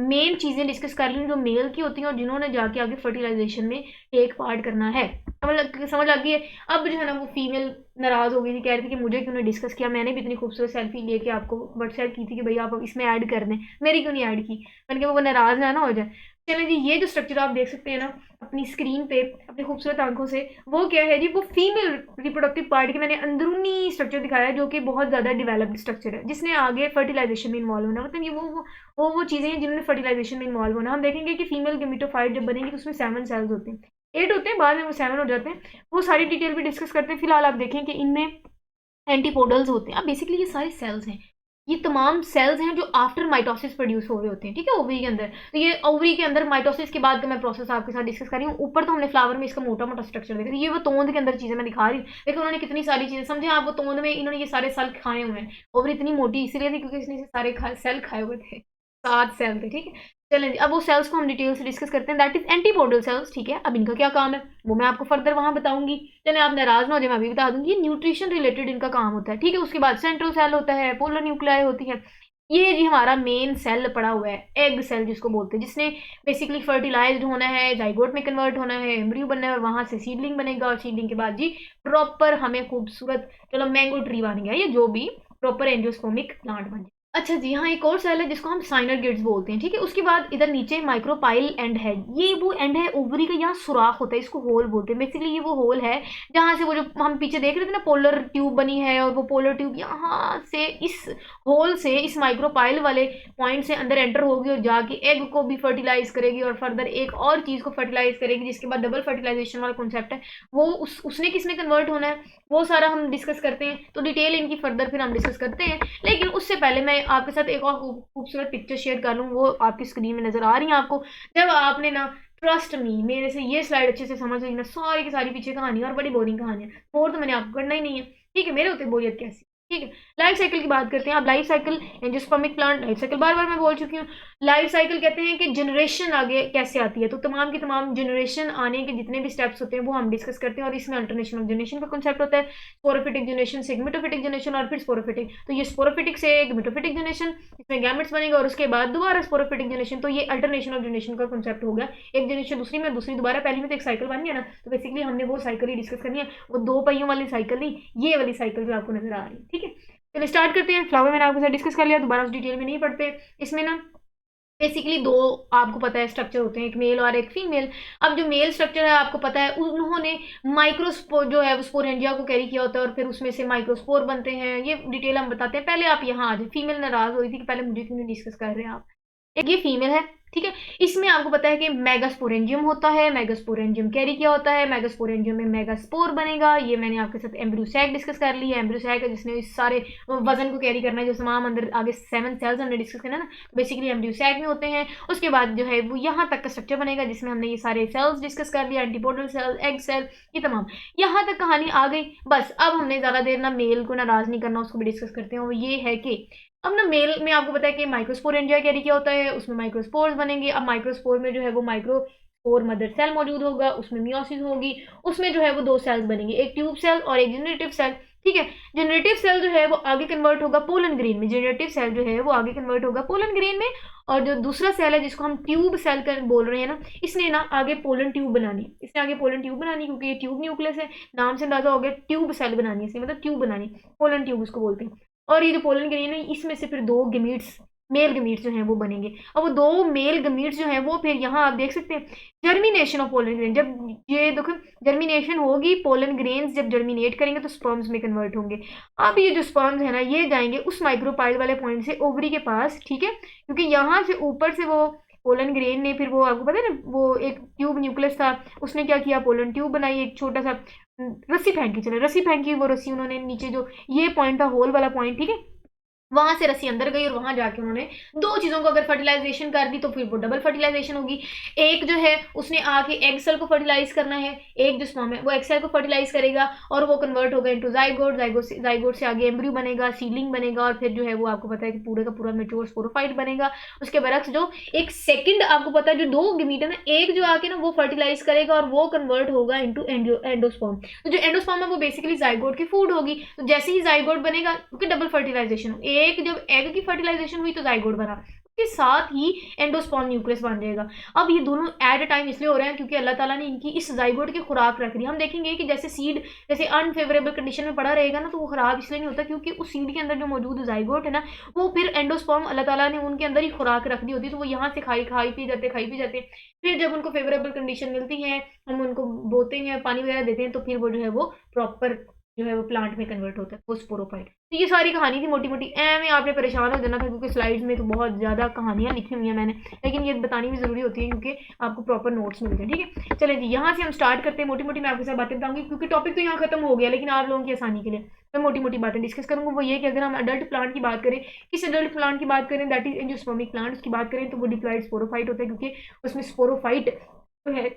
मेन चीज़ें डिस्कस कर ली जो मेल की होती हैं और जिन्होंने जाके आगे फर्टिलाइजेशन में टेक पार्ट करना है। समझ लग गई है? अब जो है ना वो फीमेल नाराज़ हो गई थी, कह रही थी कि मुझे क्यों नहीं डिस्कस किया, मैंने भी इतनी खूबसूरत सेल्फी लेके आपको व्हाट्सएप की थी कि भैया आप इसमें ऐड कर दें, मेरी क्यों नहीं ऐड की। मैंने कहा वो नाराज़ ना हो जाए। चलें जी, ये जो स्ट्रक्चर आप देख सकते हैं ना अपनी स्क्रीन पे अपनी खूबसूरत आंखों से, वो क्या है जी, वो फीमेल रिप्रोडक्टिव पार्ट की मैंने अंदरूनी स्ट्रक्चर दिखाया है जो कि बहुत ज़्यादा डेवलप्ड स्ट्रक्चर है, जिसने आगे फर्टिलाइजेशन में इन्वॉल्व होना। मतलब ये वो चीज़ें हैं जिन्होंने फर्टिलाइजेशन में इन्वॉल्व होना। हम देखेंगे कि फीमेल गेमेटोफाइट जब बनेगी तो उसमें 7 सेल्स होते हैं, 8 होते हैं, बाद में वो 7 हो जाते हैं। वो सारी डिटेल भी डिस्कस करते हैं। फिलहाल आप देखें कि इनमें एंटीपोडल्स होते हैं। अब बेसिकली ये सारे सेल्स हैं, ये तमाम सेल्स हैं जो आफ्टर माइटोसिस प्रोड्यूस हो रहे होते हैं, ठीक है, ओवरी के अंदर। तो ये ओवरी के अंदर माइटोसिस के बाद का मैं प्रोसेस आपके साथ डिस्कस कर रही हूँ। ऊपर तो हमने फ्लावर में इसका मोटा मोटा स्ट्रक्चर देखा, ये वो तोंद के अंदर चीज़ें मैं दिखा रही हूँ। देखो उन्होंने कितनी सारी चीज़ें, समझे आप, वो तोंद में इन्होंने ये सारे सेल खाए हुए हैं। ओवरी इतनी मोटी इसलिए थी क्योंकि इसने सारे सेल खाए हुए थे, 7 सेल थे, ठीक है। चलें, अब वो सेल्स को हम डिटेल से डिस्कस करते हैं, दैट इज एंटीपोडल सेल्स, ठीक है। अब इनका क्या काम है वो मैं आपको फर्दर वहां बताऊंगी। चलें, आप नाराज ना हो जाए, मैं अभी बता दूंगी। न्यूट्रिशन रिलेटेड इनका काम होता है, ठीक है। उसके बाद सेंट्रल सेल होता है, पोलर न्यूक्लियाई होती है। ये जी हमारा मेन सेल पड़ा हुआ है, एग सेल जिसको बोलते हैं, जिसने बेसिकली फर्टिलाइज्ड होना है, जाइगोट में कन्वर्ट होना है, एम्ब्रियो बनना है, और वहां से सीडलिंग बनेगा, और सीडलिंग के बाद जी प्रॉपर हमें खूबसूरत, चलो मैंगो ट्री बन गया, ये जो भी प्रॉपर एंजियोस्पर्मिक प्लांट बन जाए। अच्छा जी, यहाँ एक और सेल है जिसको हम साइनर गिड्स बोलते हैं, ठीक है। उसके बाद इधर नीचे माइक्रोपाइल एंड है, ये वो एंड है ओवरी का, यहाँ सुराख होता है, इसको होल बोलते हैं। बेसिकली ये वो होल है जहाँ से वो जो हम पीछे देख रहे थे ना पोलर ट्यूब बनी है, और वो पोलर ट्यूब यहाँ से इस होल से, इस माइक्रोपाइल वाले पॉइंट से अंदर एंटर होगी और जाके एग को भी फर्टिलाइज करेगी और फर्दर एक और चीज़ को फर्टिलाइज करेगी, जिसके बाद डबल फर्टिलाइजेशन वाला कॉन्सेप्ट है वो उसने किस में कन्वर्ट होना है वो सारा हम डिस्कस करते हैं। तो डिटेल इनकी फर्दर फिर हम डिस्कस करते हैं, लेकिन उससे पहले मैं आपके साथ एक और खूबसूरत पिक्चर शेयर कर लूँ, वो आपकी स्क्रीन में नजर आ रही है आपको। जब आपने ना, ट्रस्ट मी, मेरे से ये स्लाइड अच्छे से समझ ली ना, सारी की सारी पीछे कहानी और बड़ी बोरिंग कहानी है, और तो मैंने आपको करना ही नहीं है, ठीक है। मेरे होते बोरियत कैसी, ठीक है। लाइफ साइकिल की बात करते हैं। अब life cycle, angiospermic plant life cycle बार बार मैं बोल चुकी हूँ। लाइफ साइकिल कहते हैं कि जनरेशन आगे कैसे आती है, तो तमाम की तमाम जनरेशन आने के जितने भी स्टेप्स होते हैं वो हम डिस्कस करते हैं, और इसमें अल्टरनेशन ऑफ जनरेशन का कॉन्सेप्ट होता है, स्पोरोफिटिक जनरेशन से गेमेटोफिटिक जनरेशन और फिर स्पोरोफिटिक। तो ये स्पोरोफिटिक से गेमेटोफिटिक जनरेशन, इसमें गैमेट्स बनेगा, और उसके बाद दोबारा स्पोरोफिटिक जनरेशन। तो ये अल्टरनेशन ऑफ जनरेशन का कॉन्सेप्ट हो गया, एक जनरेशन दूसरी में, दूसरी दोबारा पहली में, तो एक साइकिल बन गया ना। तो बेसिकली हमने वो साइकिल ही डिस्कस करनी है, वो 2 पहियों वाली साइकिल नहीं, ये वाली साइकिल जो आपको नजर आ रही है, ठीक है। चलिए स्टार्ट करते हैं। फ्लावर मैंने आपके साथ डिस्कस कर लिया, दोबारा उस डिटेल में नहीं पढ़ते। इसमें ना बेसिकली दो आपको पता है स्ट्रक्चर होते हैं, एक मेल और एक फीमेल। अब जो मेल स्ट्रक्चर है आपको पता है उन्होंने माइक्रोस्पोर जो है वो स्पोरेंजिया को कैरी किया होता है और फिर उसमें से माइक्रोस्पोर बनते हैं। ये डिटेल हम बताते हैं, पहले आप यहाँ आ जाए। फीमेल नाराज हो रही थी कि पहले मुझे क्यों नहीं डिस्कस कर रहे हैं आप। एक ये फीमेल है, ठीक है। इसमें आपको पता है कि मेगास्पोरेंजियम होता है, मेगास्पोरेंजियम कैरी किया होता है, मेगास्पोरेंजियम में मेगास्पोर बनेगा। ये मैंने आपके साथ एम्ब्रियो सैक डिस्कस कर लिया। एम्ब्रियो सैक है जिसने इस सारे वजन को कैरी करना है, जो तमाम अंदर आगे 7 सेल्स हमने डिस्कस करना है ना, बेसिकली एम्ब्रियो सैक में होते हैं। उसके बाद जो है वो यहाँ तक का स्ट्रक्चर बनेगा जिसमें हमने ये सारे सेल्स डिस्कस कर लिया, एंटीपोडल सेल, एग सेल, ये तमाम। यहाँ तक कहानी आ गई, बस अब हमने ज़्यादा देर ना मेल को नाराज नहीं करना, उसको भी डिस्कस करते हैं। वो ये है कि अब ना मेल में आपको पता है कि माइक्रोस्पोरेंजिया कैरी किया होता है, उसमें माइक्रोस्पोर्स बनेंगे। अब माइक्रोस्पोर में जो है वो माइक्रोस्पोर मदर सेल मौजूद होगा, उसमें मियोसिस होगी, उसमें जो है वो 2 सेल्स बनेंगे, एक ट्यूब सेल और एक जनरेटिव सेल, ठीक है। जनरेटिव सेल जो है वो आगे कन्वर्ट होगा पोलन ग्रेन में, जनरेटिव सेल जो है वो आगे कन्वर्ट होगा पोलन ग्रेन में। और जो दूसरा सेल है जिसको हम ट्यूब सेल कर बोल रहे हैं ना, इसने ना आगे पोलन ट्यूब बनानी, इसने आगे पोलन ट्यूब बनानी, क्योंकि ये ट्यूब न्यूक्लियस है, नाम से अंदाजा हो गया ट्यूब सेल बनानी है, इसलिए मतलब ट्यूब बनानी, पोलन ट्यूब उसको बोलते हैं। और ये जो पोलन ग्रेन है इसमें से फिर 2 गमीट्स, मेल गमीट्स जो हैं वो बनेंगे। अब वो 2 मेल गमीट्स जो हैं वो फिर यहाँ आप देख सकते हैं जर्मिनेशन ऑफ पोलन ग्रेन। जब ये देखो जर्मिनेशन होगी, पोलन ग्रेन्स जब जर्मिनेट करेंगे तो स्पर्म्स में कन्वर्ट होंगे। अब ये जो स्पर्म्स है ना ये जाएंगे उस माइक्रोपाइल वाले पॉइंट से ओवरी के पास, ठीक है, क्योंकि यहाँ से ऊपर से वो पोलन ग्रेन ने फिर वो आपको पता है ना वो एक ट्यूब न्यूक्लियस था, उसने क्या किया पोलन ट्यूब बनाई, एक छोटा सा रस्सी फेंकी, चलो रस्सी फेंकी, वो रस्सी उन्होंने नीचे जो ये पॉइंट था होल वाला पॉइंट, ठीक है, वहां से रस्सी अंदर गई और वहां जाके उन्होंने 2 चीजों को अगर फर्टिलाइजेशन कर दी तो फिर वो डबल फर्टिलाइजेशन होगी। एक जो है उसने आके एग सेल को फर्टिलाइज करना है, एक जो स्पर्म है वो एग सेल को फर्टिलाइज करेगा और वो कन्वर्ट होगा इनटू जाइगोट, जाइगोट से आगे एम्ब्रियो बनेगा, सीडलिंग बनेगा और फिर जो है वो आपको पता है कि पूरे का पूरा मेच्योर स्पोरोफाइट बनेगा। उसके बरक्स जो एक सेकंड आपको पता है जो 2 गमीट है ना, एक जो आके ना वो फर्टिलाइज करेगा और वो कन्वर्ट होगा इनटू एंडोस्पर्म। तो जो एंडोस्पर्म है वो बेसिकली जाइगोट की फूड होगी। तो जैसे ही जाइगोट बनेगा क्योंकि डबल फर्टिलाइजेशन, एक जब एग की फर्टिलाइजेशन हुई तो जाइगोट बना, उसके साथ ही एंडोस्पर्म न्यूक्लियस बन जाएगा। अब ये दोनों एट अ टाइम इसलिए हो रहे हैं क्योंकि अल्लाह ताला ने इनकी इस जाइगोट की खुराक रख दी। हम देखेंगे कि जैसे सीड जैसे अनफेवरेबल कंडीशन में पड़ा रहेगा ना तो वो खराब इसलिए नहीं होता क्योंकि उस सीड के अंदर जो मौजूद जाइगोट है ना वो फिर एंडोस्पर्म अल्लाह ताला ने उनके अंदर ही खुराक रख दी होती है, तो वो यहाँ से खाई पी जाते। फिर जब उनको फेवरेबल कंडीशन मिलती है, हम उनको बोते हैं, पानी वगैरह देते हैं, तो फिर वो जो है वो प्रॉपर जो है वो प्लांट में कन्वर्ट होता है, वो स्पोरोफाइट। तो ये सारी कहानी थी मोटी मोटी, में आपने परेशान हो जाना था क्योंकि स्लाइड्स में तो बहुत ज़्यादा कहानियाँ लिखी हुई हैं मैंने, लेकिन ये बतानी भी ज़रूरी होती है क्योंकि आपको प्रॉपर नोट्स मिलते हैं, ठीक है। चलिए जी यहाँ से हम स्टार्ट करते हैं, मोटी मोटी मैं आपके साथ बातें बताऊंगी क्योंकि टॉपिक तो यहाँ खत्म हो गया, लेकिन आप लोगों की आसानी के लिए मैं मोटी मोटी बातें डिस्कस करूँगा। वो ये कि अगर हम अडल्ट प्लांट की बात करें, किस अडल्ट प्लांट की बात करें, दैट इज एंजियोस्पर्मिक प्लांट, उसकी बात करें तो वो डिप्लॉयड स्पोरोफाइट होता है क्योंकि उसमें स्पोरोफाइट जो है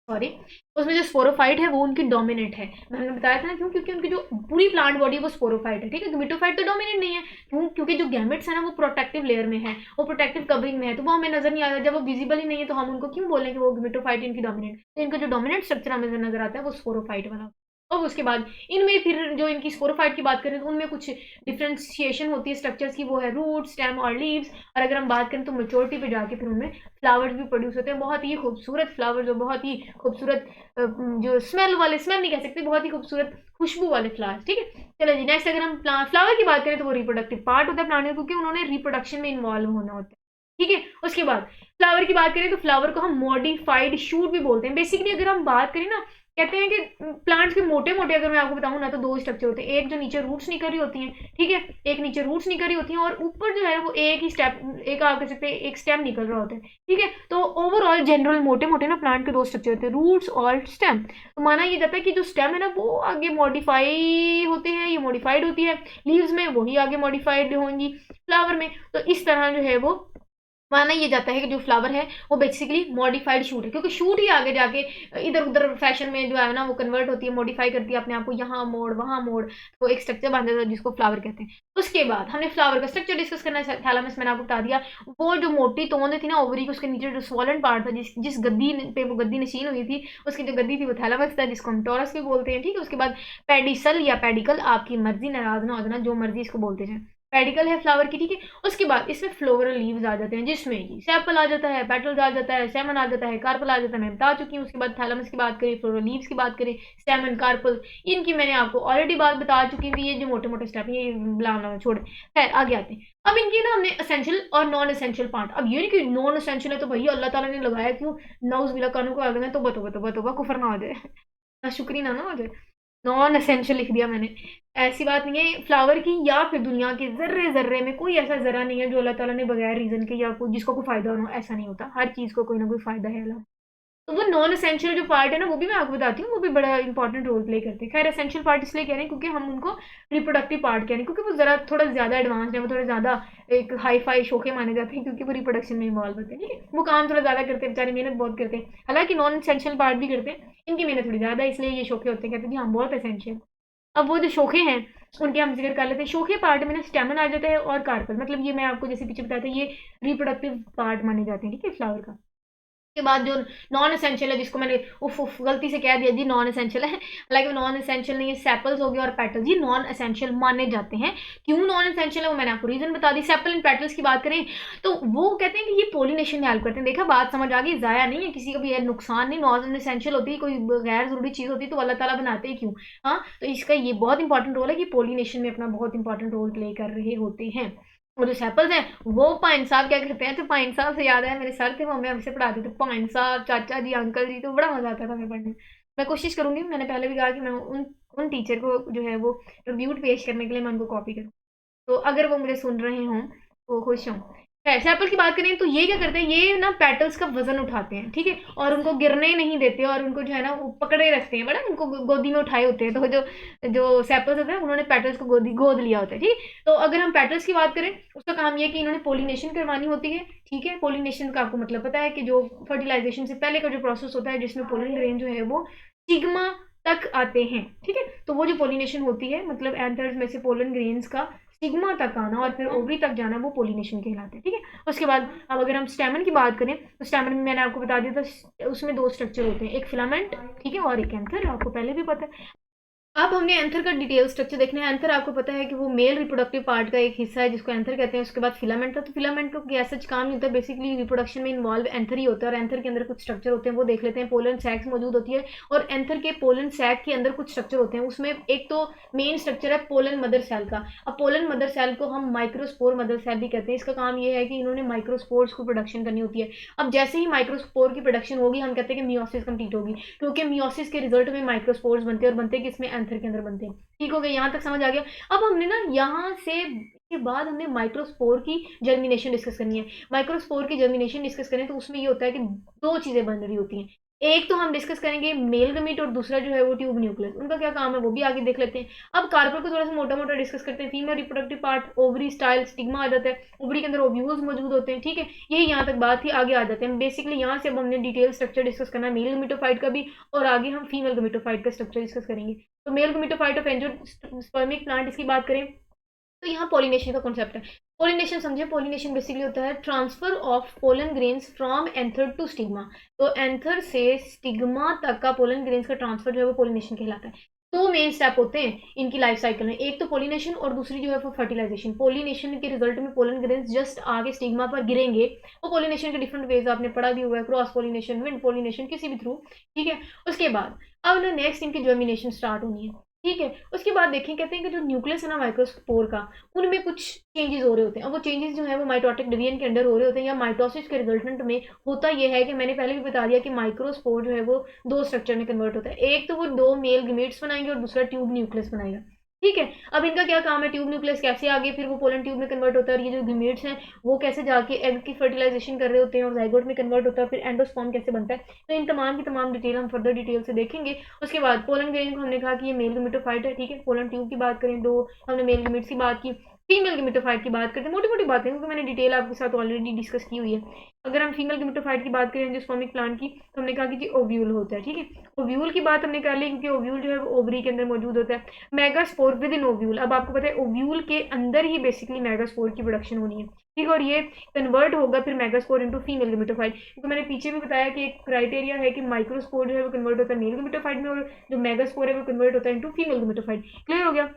सॉरी उसमें जो स्पोरोफाइट है वो उनकी डोमिनेंट है। मैंने बताया था ना क्यों, क्योंकि उनकी जो पूरी प्लांट बॉडी है वो स्पोरोफाइट है, ठीक है। गमीटोफाइट तो डोमिनेंट नहीं है, क्यों, क्योंकि जो गैमेट्स है ना वो प्रोटेक्टिव लेयर में है, वो प्रोटेक्टिव कवरिंग में है, तो वो हमें नजर नहीं आता। जब वो विजिबल ही नहीं है तो हम उनको क्यों बोलें कि वो गमीटोफाइट इनकी डोमिनेंट, तो इनका जो डोमिनेंट स्ट्रक्चर हमें नजर आता है वो स्पोरोफाइट वाला। और उसके बाद इनमें फिर जो इनकी स्पोरोफाइट की बात करें तो उनमें कुछ डिफ्रेंशिएशन होती है स्ट्रक्चर्स की, वो है रूट, स्टेम और लीव्स। और अगर हम बात करें तो मेच्योरिटी पे जाके फिर उनमें फ्लावर्स भी प्रोड्यूस होते हैं, बहुत ही खूबसूरत फ्लावर्स और बहुत ही खूबसूरत जो स्मेल नहीं कह सकते, बहुत ही खूबसूरत खुशबू वाले फ्लावर्स, ठीक है। चलो जी नेक्स्ट अगर हम फ्लावर की बात करें तो वो रिप्रोडक्टिव पार्ट होता है प्लांट का क्योंकि उन्होंने रिप्रोडक्शन में इन्वॉल्व होना होता है, ठीक है। उसके बाद फ्लावर की बात करें तो फ्लावर को हम मॉडिफाइड शूट भी बोलते हैं। बेसिकली अगर हम बात करें ना, कहते हैं कि प्लांट्स के मोटे मोटे अगर मैं आपको बताऊं ना तो 2 स्ट्रक्चर होते हैं, एक जो नीचे रूट्स निकल रही होती हैं, ठीक है, एक नीचे रूट्स निकल रही होती हैं और ऊपर जो है वो एक ही स्टेप, एक आप कह सकते हैं एक स्टेम निकल रहा होता है, ठीक है। तो ओवरऑल जनरल मोटे मोटे ना प्लांट के 2 स्ट्रक्चर होते हैं, रूट्स और स्टेम। तो माना ये जाता है कि जो स्टेम है ना वो आगे मॉडिफाई होते हैं, ये मॉडिफाइड होती है, लीव्स में वही आगे मॉडिफाइड होंगी, फ्लावर में तो इस तरह जो है वो माना ये जाता है कि जो फ्लावर है वो बेसिकली मॉडिफाइड शूट है, क्योंकि शूट ही आगे जाके इधर उधर फैशन में जो है ना वो कन्वर्ट होती है, मॉडिफाई करती है अपने आप को, यहाँ मोड़ वहाँ मोड़, तो एक स्ट्रक्चर बन जाता है जिसको फ्लावर कहते हैं। उसके बाद हमने फ्लावर का स्ट्रक्चर डिस्कस करना है, थैलेमस मैंने आपको बता दिया, वो जो मोटी तोंद थी ना ओवरी की, उसके नीचे जो स्वॉलन पार्ट था, जिस गद्दी पे वो गद्दी नशीन हुई थी, उसकी जो गद्दी थी वो थैलेमस था जिसको हम टॉरस भी बोलते हैं, ठीक है। उसके बाद पेडिसल या पेडिकल, आपकी मर्जी, नाराज ना हो जाना, जो मर्जी इसको बोलते हैं, पेडिकल है फ्लावर की, ठीक है। उसके बाद इसमें फ्लोरल लीव्स आ जाते हैं, जिसमें जी सेपल आ जाता है, पेटल्स आ जाता है, स्टेमन आ जाता है, कार्पल आ जाता है, मैं बता चुकी हूँ। उसके बाद थैलमस की बात करें, फ्लोरल लीव्स की बात करें, स्टेमन, कार्पल, इनकी मैंने आपको ऑलरेडी बात बता चुकी थी। ये जो मोटे मोटे स्टेप ये बुलाना छोड़, खैर आगे आते हैं। अब इनकी ना हमने असेंशियल और नॉन असेंशियल पार्ट, अब ये नहीं कि नॉन असेंशियल है तो भैया अल्लाह ताला ने लगाया क्यों, नाउज बिला कानों को आ गए तो बतो कुफर ना हो जाए, ना शुक्री ना हो जाए, नॉन एसेंशियल लिख दिया मैंने। ऐसी बात नहीं है फ्लावर की या फिर दुनिया के ज़र्रे ज़र्रे में कोई ऐसा ज़रा नहीं है जो अल्लाह ताला ने बगैर रीज़न के या कोई जिसको कोई फ़ायदा हो, ऐसा नहीं होता। हर चीज़ को कोई ना कोई फ़ायदा है अल्लाह। तो वो नॉन एसेंशियल जो पार्ट है ना, वो भी मैं आपको बताती हूँ, वो भी बड़ा इंपॉर्टेंट रोल प्ले करते हैं। खैर एसेंशियल पार्ट इसलिए कह रहे हैं क्योंकि हम उनको रिप्रोडक्टिव पार्ट कह रहे हैं, क्योंकि वो ज़रा थोड़ा ज़्यादा एडवांस है, वो थोड़ा ज़्यादा एक हाई फाई शोखे माने जाते हैं, क्योंकि वो रिप्रोडक्शन में इन्वॉल्व होते हैं, ठीक है। वो काम थोड़ा ज़्यादा करते हैं बेचारे, मेहनत बहुत करते हैं। हालांकि नॉन एसेंशियल पार्ट भी करते हैं, इनकी मेहनत थोड़ी ज़्यादा है, इसलिए ये शोखे होते हैं, कहते हैं जी हम बहुत एसेंशियल। अब वो जो शोखे हैं उनके हम जिक्र कर लेते हैं। शोखे पार्ट में ना स्टेमन आ जाता है और कार्पल, मतलब ये मैं आपको जैसे पीछे बताया था, ये रिप्रोडक्टिव पार्ट माने जाते हैं, ठीक है, फ्लावर का। के बाद जो नॉन एसेंशियल है, जिसको मैंने उफ उफ गलती से कह दिया जी नॉन एसेंशियल है, हालांकि नॉन एसेंशियल नहीं है, सेपल्स हो गए और पेटल्स, ये नॉन एसेंशियल माने जाते हैं। क्यों नॉन एसेंशियल है वो मैंने आपको रीजन बता दी। सेपल एंड पेटल्स की बात करें तो वो कहते हैं कि ये पोलिनेशन में हेल्प करते हैं। देखा बात समझ आ गई, जाया नहीं है, किसी का भी है नुकसान नहीं। नॉन एसेंशियल होती है, कोई गैर जरूरी चीज होती है तो अल्लाह ताला बनाते ही क्यों। हाँ, तो इसका ये बहुत इंपॉर्टेंट रोल है कि पोलिनेशन में अपना बहुत इंपॉर्टेंट रोल प्ले कर रहे होते हैं। और जो सैपल्स हैं वो पाइन साहब क्या करते हैं, तो पाइन साहब से याद है मेरे सर थे वो हमें हमसे पढ़ाते थे, पाइन साहब, चाचा जी, अंकल जी, तो बड़ा मजा आता था हमें पढ़ने। मैं कोशिश करूंगी, मैंने पहले भी कहा कि मैं उन उन टीचर को जो है वो ट्रिब्यूट पेश करने के लिए मैं उनको कॉपी करूँ, तो अगर वो मुझे सुन रहे हों तो खुश हों। एग्जाम्पल की बात करें तो ये क्या करते हैं, ये ना पेटल्स का वजन उठाते हैं, ठीक है, और उनको गिरने नहीं देते और उनको जो है ना वो पकड़े रखते हैं, बड़ा उनको गोदी में उठाए होते हैं। तो जो जो सैपल्स होते हैं उन्होंने पेटल्स को गोद लिया होता है, ठीक। तो अगर हम पेटल्स की बात करें, उसका काम ये है कि इन्होंने पोलिनेशन करवानी होती है, ठीक है। पोलिनेशन का आपको मतलब पता है कि जो फर्टिलाइजेशन से पहले का जो प्रोसेस होता है, जिसमें पोलन ग्रेन जो है वो स्टिग्मा तक आते हैं, ठीक है। तो वो जो पोलिनेशन होती है, मतलब एंथर्स में से पोलन ग्रेन्स का स्टिग्मा तक आना और फिर ओवरी तक जाना, वो पोलिनेशन कहलाता है, ठीक है। उसके बाद अब अगर हम स्टेमन की बात करें तो स्टेमन में मैंने आपको बता दिया था, उसमें दो स्ट्रक्चर होते हैं, एक फिलामेंट, ठीक है, और एक एंथर, आपको पहले भी पता है। अब हमने एंथर का डिटेल स्ट्रक्चर देखना है। एंथर आपको पता है कि वो मेल रिप्रोडक्टिव पार्ट का एक हिस्सा है जिसको एंथर कहते हैं। उसके बाद फिलामेंट का, तो फिलामेंट का ऐसा काम नहीं होता है, बेसिकली रिप्रोडक्शन में इन्वॉल्व एंथर ही होता है। और एंथर के अंदर कुछ स्ट्रक्चर होते हैं, वो देख लेते हैं। पोलन सैक्स मौजूद होती है और एंथर के पोलन सैक के अंदर कुछ स्ट्रक्चर होते हैं। उसमें एक तो मेन स्ट्रक्चर है पोलन मदर सेल का। अब पोलन मदर सेल को हम माइक्रोस्पोर मदर सेल भी कहते हैं। इसका काम ये है कि इन्होंने माइक्रोस्पोर्स को प्रोडक्शन करनी होती है। अब जैसे ही माइक्रोस्पोर की प्रोडक्शन होगी, हम कहते हैं कि मियोसिस कंप्लीट होगी, क्योंकि मियोसिस के रिजल्ट में माइक्रोस्पोर्स बनते हैं और बनते किसमें, एंथर के अंदर बनते हैं। ठीक हो गया, यहाँ तक समझ आ गया। अब हमने ना यहाँ से के बाद हमने माइक्रोस्पोर की जर्मिनेशन डिस्कस करनी है। माइक्रोस्पोर की जर्मिनेशन डिस्कस करें तो उसमें ये होता है कि दो चीजें बन रही होती हैं। एक तो हम डिस्कस करेंगे मेल गमीट और दूसरा जो है वो ट्यूब न्यूक्लियस। उनका क्या काम है वो भी आगे देख लेते हैं। अब कार्पल को थोड़ा सा मोटा मोटा डिस्कस करते हैं। Female reproductive part, ovary style, stigma आ जाता है, ओवरी के अंदर ओव्यूल्स मौजूद होते हैं, ठीक है। यही यहाँ तक बात थी, आगे आ जाते हैं बेसिकली। यहाँ से अब हमने डिटेल स्ट्रक्चर डिस्कस करना है मेल गमीटोफाइट का भी, और आगे हम फीमेल गमीटोफाइट का स्ट्रक्चर डिस्कस करेंगे। तो male gametophyte of angiospermic plant इसकी बात करें तो यहाँ पॉलिनेशन का कॉन्सेप्ट है। पॉलिनेशन समझे, पॉलिनेशन बेसिकली होता है transfer of pollen grains from anther to stigma. तो एंथर से स्टिग्मा तक का पोलन ग्रेन्स का ट्रांसफर जो है वो पॉलिनेशन कहलाता है। दो मेन स्टेप होते हैं इनकी लाइफ साइकिल में, एक तो पॉलिनेशन और दूसरी जो है वो फर्टिलाइजेशन। पॉलिनेशन के रिजल्ट में पोलन ग्रेन्स जस्ट आगे स्टिग्मा पर गिरेंगे। वो पॉलिनेशन के डिफरेंट वेज आपने पढ़ा भी हुआ है, क्रॉस पॉलिनेशन, विंड पॉलिनेशन, किसी भी थ्रू, ठीक है। उसके बाद अब ना नेक्स्ट इनकी जर्मिनेशन स्टार्ट होनी है, ठीक है। उसके बाद देखें, कहते हैं कि जो न्यूक्लियस है ना माइक्रोस्पोर का, उनमें कुछ चेंजेस हो रहे होते हैं। और वो चेंजेस जो है वो माइटोटिक डिवीजन के अंडर हो रहे होते हैं या माइटोसिस के रिजल्टेंट में। होता यह है कि मैंने पहले भी बता दिया कि माइक्रोस्पोर जो है वो दो स्ट्रक्चर में कन्वर्ट होता है। एक तो वो दो मेल गमीट्स बनाएंगे और दूसरा ट्यूब न्यूक्लियस बनाएगा, ठीक है। अब इनका क्या काम है, ट्यूब न्यूक्लियस कैसे आगे फिर वो पोलन ट्यूब में कन्वर्ट होता है, और ये जो गमीट्स हैं वो कैसे जाके एग की फर्टिलाइजेशन कर रहे होते हैं और जाइगोट में कन्वर्ट होता है, फिर एंडोस्पर्म कैसे बनता है। तो इन तमाम की तमाम डिटेल हम फर्दर डिटेल से देखेंगे। उसके बाद पोलन ग्रेन को हमने कहा कि ये मेल गमीटोफाइट है, ठीक है। पोलन ट्यूब की बात करें, दो हमने मेल गमीट्स की बात की। फीमेल गमीटोफाइट की बात करते हैं, मोटी मोटी बातें क्योंकि मैंने डिटेल आपके साथ ऑलरेडी डिस्कस की हुई है। अगर हम फीमेल गमीटोफाइट की बात करें एंजियोस्पर्मिक प्लांट की, तो हमने कहा कि जी ओव्यूल होता है, ठीक है। ओव्यूल की बात हमने कर ली क्योंकि ओव्यूल जो है वो ओवरी के अंदर मौजूद होता है। मेगास्पोर विद इन ओव्यूल, अब आपको पता है ओव्यूल के अंदर ही बेसिकली मेगास्पोर की प्रोडक्शन होनी है, ठीक है। और ये कन्वर्ट होगा फिर मेगास्पोर इनटू फीमेल गमीटोफाइट, क्योंकि मैंने पीछे भी बताया कि एक क्राइटेरिया है कि माइक्रोस्पोर जो है वो कन्वर्ट होता है मेल गमीटोफाइट में, और जो मेगास्पोर है वो कन्वर्ट होता है इनटू फीमेल गमीटोफाइट। क्लियर हो गया।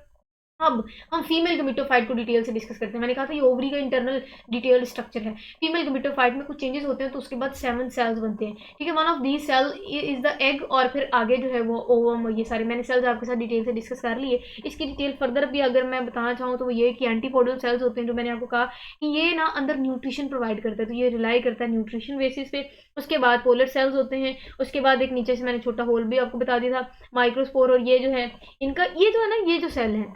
अब हम फीमेल गमीटोफाइट को डिटेल से डिस्कस करते हैं। मैंने कहा था ये ओवरी का इंटरनल डिटेल्ड स्ट्रक्चर है। फीमेल गमीटोफाइट में कुछ चेंजेस होते हैं तो उसके बाद 7 सेल्स बनते हैं, ठीक है। One of these cell is the egg, और फिर आगे जो है वो ओवम, ये सारे मैंने सेल्स आपके साथ डिटेल से डिस्कस कर लिए। इसकी डिटेल फर्दर भी अगर मैं बताना चाहूँ तो वो ये कि एंटीपोडल सेल्स होते हैं, जो मैंने आपको कहा कि ये ना अंदर न्यूट्रिशन प्रोवाइड करता है, तो ये रिलाई करता है न्यूट्रिशन बेसिस पे। उसके बाद पोलर सेल्स होते हैं, उसके बाद एक नीचे से मैंने छोटा होल भी आपको बता दिया था, माइक्रोस्पोर। और ये जो है इनका, ये जो है ना, ये जो सेल है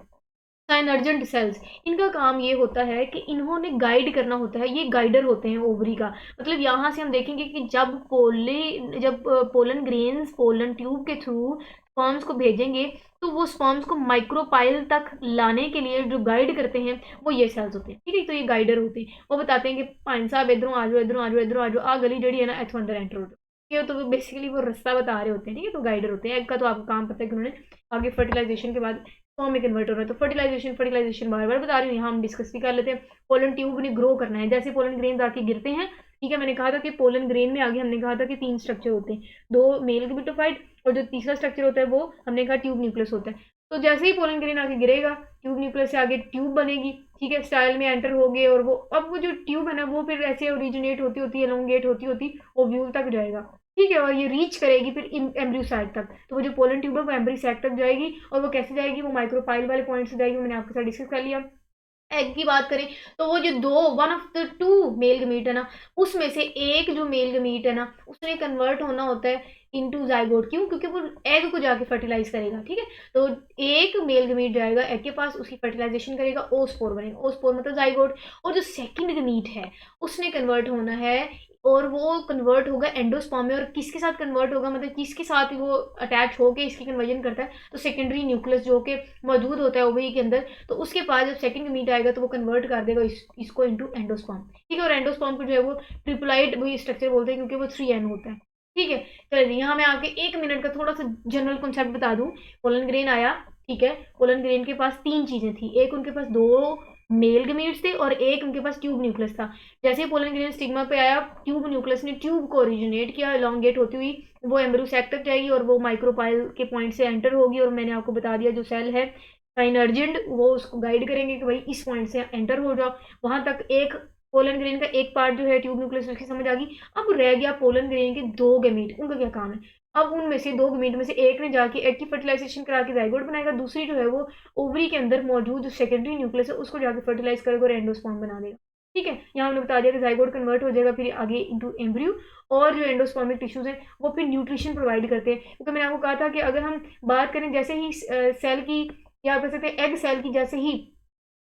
साइनर्जेंट सेल्स, इनका काम ये होता है कि इन्होंने गाइड करना होता है, ये गाइडर होते हैं ओवरी का। मतलब यहाँ से हम देखेंगे कि जब पोलन ग्रेन्स पोलन ट्यूब के थ्रू स्पर्म्स को भेजेंगे, तो वो स्पर्म्स को माइक्रोपाइल तक लाने के लिए जो गाइड करते हैं वो ये सेल्स होते हैं, ठीक है। तो ये गाइडर होते हैं, वो बताते हैं कि पाइन साहब इधरों आ जाओ, इधरों आ जाओ, इधरों आ जाओ, आ गली जड़ी है ना, इथों अंदर एंटर हो जाओ, ठीक है। तो वो बेसिकली वो रास्ता बता रहे होते हैं, ठीक है। तो गाइडर होते हैं। एग का तो आपको काम पता है कि उन्होंने आगे फर्टिलाइजेशन के बाद फॉर्म में कन्वर्ट हो रहा है। तो फर्टिलाइजेशन बार बार बता रही हूँ, यहाँ हम डिस्कस भी कर लेते हैं। पोलन ट्यूब ने ग्रो करना है, जैसे पोलन ग्रेन आके गिरते हैं, ठीक है। मैंने कहा था कि पोलन ग्रेन में आगे हमने कहा था कि 3 स्ट्रक्चर होते हैं, 2 मेल गमीटोफाइट, और जो तीसरा स्ट्रक्चर होता है वो हमने कहा ट्यूब न्यूक्लियस होता है। तो जैसे ही पोलन ग्रेन आगे गिरेगा, ट्यूब न्यूक्लियस से आगे ट्यूब बनेगी, ठीक है, स्टाइल में एंटर हो गए, और वो अब वो जो ट्यूब है ना वो फिर ऐसे ओरिजिनेट होती होती एलोंगेट होती होती ओव्यूल तक जाएगा, ठीक है। और ये रीच करेगी फिर एम्ब्रियो साइड तक। तो वो जो पोलन ट्यूब है वो एम्ब्रियो साइड तक जाएगी, और वो कैसे जाएगी, वो माइक्रोपाइल वाले पॉइंट से जाएगी, मैंने आपके साथ डिस्कस कर लिया। एग की बात करें तो वो जो one of the 2 male gamete है ना, उसमें से एक जो मेल गमीट है ना, उसने कन्वर्ट होना होता है इनटू जाइगोट। क्यों? क्योंकि वो एग को जाके फर्टिलाइज करेगा, ठीक है। तो एक मेल गमीट जाएगा एग के पास, उसकी फर्टिलाइजेशन करेगा, ओस्पोर बनेगा, ओस्पोर मतलब जाइगोट। और जो सेकंड गमीट है उसने कन्वर्ट होना है, और वो कन्वर्ट होगा एंडोस्पर्म में। और किसके साथ कन्वर्ट होगा, मतलब किसके साथ वो अटैच होकर इसकी कन्वर्जन करता है, तो सेकेंडरी न्यूक्लियस जो कि मौजूद होता है ओवरी के अंदर। तो उसके पास जब सेकंड मीट आएगा तो वो कन्वर्ट कर देगा इसको इनटू एंडोस्पर्म, ठीक है। और एंडोस्पर्म को जो है वो ट्रिप्लाइड वही स्ट्रक्चर बोलते हैं, क्योंकि वो 3N होता है, ठीक है। चलिए यहाँ मैं आपके 1 मिनट का थोड़ा सा जनरल कॉन्सेप्ट बता दूं। पोलन ग्रेन आया, ठीक है। पोलन ग्रेन के पास 3 चीजें थी, एक उनके पास 2 मेल गमीट्स थे और एक उनके पास ट्यूब न्यूक्लियस था। जैसे ही पोलन ग्रेन स्टिग्मा पे आया, ट्यूब न्यूक्लियस ने ट्यूब को ओरिजिनेट किया, एलोंगेट होती हुई वो एम्ब्रियो सैक तक जाएगी, और वो माइक्रोपाइल के पॉइंट से एंटर होगी। और मैंने आपको बता दिया जो सेल है साइनर्जेंट, वो उसको गाइड करेंगे कि भाई इस पॉइंट से एंटर हो जाओ, वहां तक। एक पोलन ग्रेन का एक पार्ट जो है ट्यूब न्यूक्लियस, उसकी समझ आ गई। अब रह गया पोलन ग्रेन के 2 गमीट, उनका क्या काम है। अब उनमें से 2 गमीट में से एक ने जाके एग की फर्टिलाइजेशन करा के जाइगोट बनाएगा, दूसरी जो है वो ओवरी के अंदर मौजूद जो सेकेंडरी न्यूक्लियस है उसको जाके फर्टिलाइज करेगा और एंडोस्पर्म बना देगा, ठीक है। यहाँ हमने बता दिया कि जाइगोट कन्वर्ट हो जाएगा फिर आगे इंटू एम्ब्रियो, और जो एंडोस्पर्मिक टिश्यूज हैं वो फिर न्यूट्रिशन प्रोवाइड करते हैं। क्योंकि मैंने आपको कहा था कि अगर हम बात करें जैसे ही सेल की, या आप कह सकते हैं एग सेल की, जैसे ही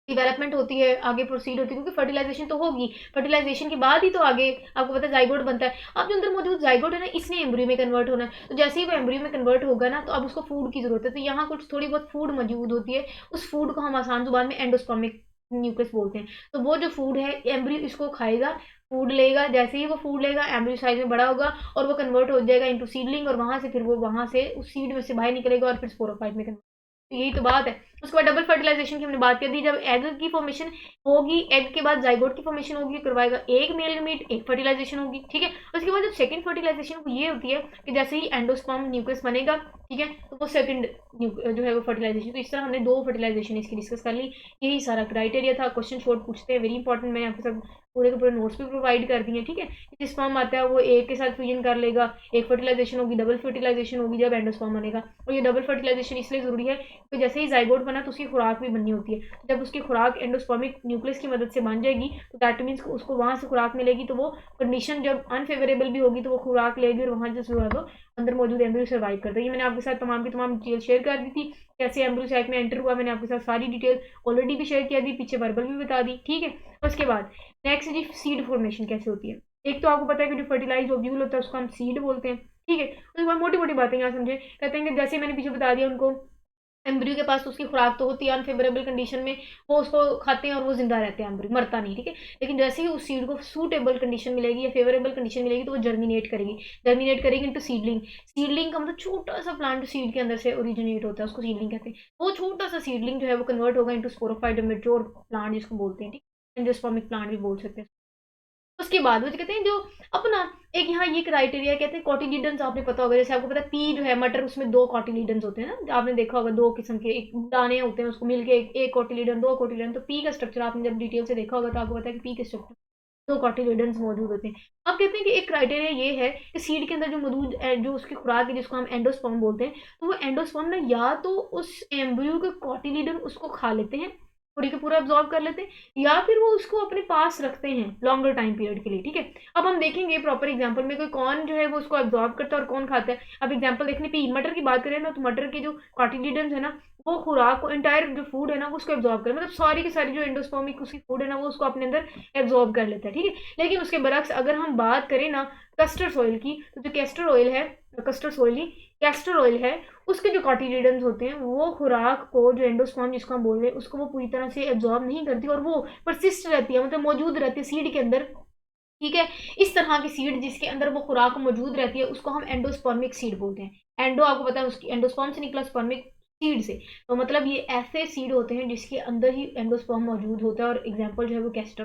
डेवलपमेंट होती है, आगे प्रोसीड होती है, क्योंकि फर्टिलाइजेशन तो होगी, फर्टिलाइजेशन के बाद ही तो आगे आपको पता है जाइगोट बनता है। अब जो अंदर मौजूद जाइगोट है ना, इसने एम्ब्रियो में कन्वर्ट होना है। तो जैसे ही वो एम्ब्रियो में कन्वर्ट होगा ना, तो अब उसको फूड की जरूरत है। तो यहाँ कुछ थोड़ी बहुत फूड मौजूद होती है, उस फूड को हम आसान जुबान में एंडोस्पर्मिक न्यूक्लियस बोलते हैं। तो वो जो फूड है एम्ब्रियो इसको खाएगा, फूड लेगा, जैसे ही वो फूड लेगा एम्ब्रियो साइज में बड़ा होगा, और वो कन्वर्ट हो जाएगा इंटू सीडलिंग, और वहां से फिर वो वहां से उस सीड में से बाहर निकलेगा और फिर स्पोरोफाइट में कन्वर्ट। यही तो बात है। उसके बाद डबल फर्टिलाइजेशन की हमने बात कर दी, जब एग की फॉर्मेशन होगी, एग के बाद जाइगोट की फॉर्मेशन होगी, करवाएगा एक मेल गमीट, एक फर्टिलाइजेशन होगी, ठीक है। उसके बाद जब सेकंड फर्टिलाइजेशन ये होती है कि जैसे ही एंडोस्पर्म न्यूक्लियस बनेगा, ठीक है, तो वो सेकंड जो है वो फर्टिलाइजेशन। तो इस तरह हमने 2 फर्टिलाइजेशन इसकी डिस्कस कर ली। यही सारा क्राइटेरिया था। क्वेश्चन शॉर्ट पूछते हैं, वेरी इंपॉर्टेंट। मैंने आपके साथ पूरे के पूरे नोट्स भी प्रोवाइड कर दिए, ठीक है। जिस स्पर्म आता है वो एक के साथ फ्यूजन कर लेगा, एक फर्टिलाइजेशन होगी, डबल फर्टिलाइजेशन होगी जब एंडोस्पर्म बनेगा। और ये डबल फर्टिलाइजेशन इसलिए जरूरी है तो जैसे ही जाइगोट बना तो उसकी खुराक भी बननी होती है। तो जब उसकी खुराक एंडोस्पर्मिक न्यूक्लियस की मदद से बन जाएगी, तो दैट मीन्स उसको वहां से खुराक मिलेगी। तो वो कंडीशन जब अनफेवरेबल भी होगी तो वो खुराक लेगी, और वहां जो है वो अंदर मौजूद एम्ब्रियो सर्वाइव करता है। ये मैंने आपके साथ तमाम की तमाम डिटेल शेयर कर दी थी, कैसे एम्ब्रियो सैक में एंटर हुआ, मैंने आपके साथ सारी डिटेल ऑलरेडी भी शेयर किया दी, पीछे वर्बल भी बता दी, ठीक है। उसके बाद नेक्स्ट जी सीड फॉर्मेशन कैसे होती है। एक तो आपको पता है कि जो फर्टिलाइज ओव्यूल होता है उसको हम सीड बोलते हैं, ठीक है। उसके बाद मोटी मोटी बातें यहाँ समझे, कहते हैं कि जैसे मैंने पीछे बता दिया उनको, एम्ब्रियो के पास उसकी खुराक तो होती है अनफेवरेबल कंडीशन में, वो उसको खाते हैं और वो जिंदा रहते हैं, एम्ब्रियो मरता नहीं, ठीक है। लेकिन जैसे ही उस सीड को सूटेबल कंडीशन मिलेगी या फेवरेबल कंडीशन मिलेगी तो वो जर्मिनेट करेगी इनटू सीडलिंग। सीडलिंग का मतलब छोटा सा प्लांट सीड के अंदर से ओरिजिनेट होता है, उसको सीडलिंग कहते हैं। वो छोटा सा सीडलिंग जो है वो कन्वर्ट होगा इंटू स्पोरोफाइट मेच्योर प्लांट जिसको बोलते हैं, ठीक है। एंजियोस्पर्मिक प्लांट भी बोल सकते हैं। उसके बाद वो कहते हैं जो अपना एक यहाँ ये क्राइटेरिया कहते हैं कॉटिलीडन्स, आपने पता होगा, जैसे आपको पता है पी जो है मटर, उसमें 2 कॉटिलीडन्स होते हैं ना, आपने देखा होगा 2 किस्म के एक दाने होते हैं, उसको मिलके एक कॉटिलीडन, 2 कॉटिलीडन। तो पी का स्ट्रक्चर आपने जब डिटेल से देखा होगा तो आपको पता है कि पी के स्ट्रक्चर 2 कॉटिलीडन्स मौजूद होते हैं। अब कहते हैं कि एक क्राइटेरिया ये है कि सीड के अंदर जो मौजूद जो उसकी खुराक है जिसको हम एंडोस्पर्म बोलते हैं, तो वो एंडोस्पर्म ना या तो उस एम्ब्रियो के कॉटिलीडन उसको खा लेते हैं, पूरी का पूरा एब्जॉर्ब कर लेते हैं, या फिर वो उसको अपने पास रखते हैं लॉन्गर टाइम पीरियड के लिए। ठीक है, अब हम देखेंगे प्रॉपर एग्जांपल में कोई कौन जो है वो उसको एब्जॉर्ब करता है और कौन खाता है। अब एग्जांपल देखने पे मटर की बात करें ना, तो मटर के जो कॉटिलीडन्स है ना, वो खुराक को इंटायर जो फूड है ना वो उसको एब्जॉर्ब करे, मतलब सारी की सारी जो एंडोस्पर्मिक उसकी फूड है ना वो उसको अपने अंदर एब्जॉर्ब कर लेता है। ठीक है, लेकिन उसके बरक्स अगर हम बात करें ना कस्टर्ड ऑयल की, तो जो कैस्टर ऑयल है, कस्टर्ड ऑयल नहीं, कैस्टर ऑयल है, उसके जो कॉटिलीडन्स होते हैं वो खुराक को, जो एंडोस्पर्म जिसको हम बोल रहे हैं, उसको वो पूरी तरह से एब्जॉर्ब नहीं करती और वो परसिस्ट रहती है, मतलब मौजूद रहती है सीड के अंदर। ठीक है, इस तरह की सीड जिसके अंदर वो खुराक मौजूद रहती है उसको हम एंडोस्पर्मिक सीड बोलते हैं। एंडो आपको पता है उसकी एंडोस्पर्म से निकला, स्पर्मिक सीड से, तो मतलब ये ऐसे सीड होते हैं जिसके अंदर ही एंडोस्पर्म मौजूद होता है। और एग्जाम्पल जो है वो कैस्टर,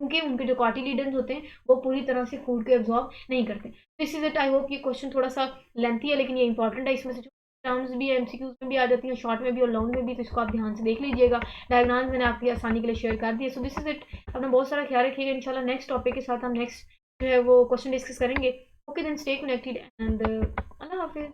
क्योंकि उनके जो कॉटिलीडन्स होते हैं वो पूरी तरह से फूड को एब्जॉर्ब नहीं करते। This is it, I hope ये क्वेश्चन थोड़ा सा लेंथी है लेकिन ये इंपॉर्टेंट है, इसमें से टर्म्स भी एमसीक्यूज में भी आ जाती हैं, शॉर्ट में भी और लॉन्ग में भी, तो इसको आप ध्यान से देख लीजिएगा। डायग्राम्स मैंने आपकी आसानी के लिए शेयर कर दिए। सो दिस इज इट, अपना बहुत सारा ख्याल रखिएगा। इंशाल्लाह नेक्स्ट टॉपिक के साथ हम नेक्स्ट जो है वो क्वेश्चन डिस्कस करेंगे। Okay then, stay connected and अल्लाह हाफिज।